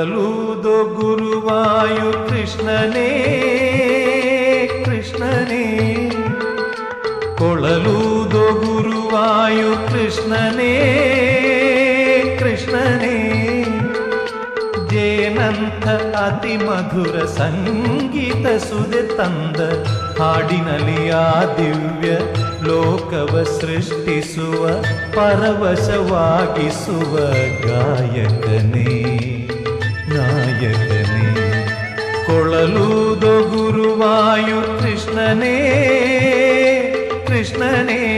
ಕೊಳಲೂದೋ ಗುರುವಾಯು ಕೃಷ್ಣನೇ ಕೃಷ್ಣನೇ, ಕೊಳಲೂದೋ ಗುರುವಾಯು ಕೃಷ್ಣನೇ ಕೃಷ್ಣನೇ. ಜೇನಂಥ ಅತಿ ಮಧುರ ಸಂಗೀತ ಸುದೆ ತಂದ ಹಾಡಿನಲ್ಲಿ ಆ ದಿವ್ಯ ಲೋಕವ ಸೃಷ್ಟಿಸುವ ಪರವಶವಾಗಿಸುವ ಗಾಯಕನೇ ನಾಯಕನೇ. ಕೊಳಲೂದೋ ಗುರುವಾಯು ಕೃಷ್ಣನೇ ಕೃಷ್ಣನೇ.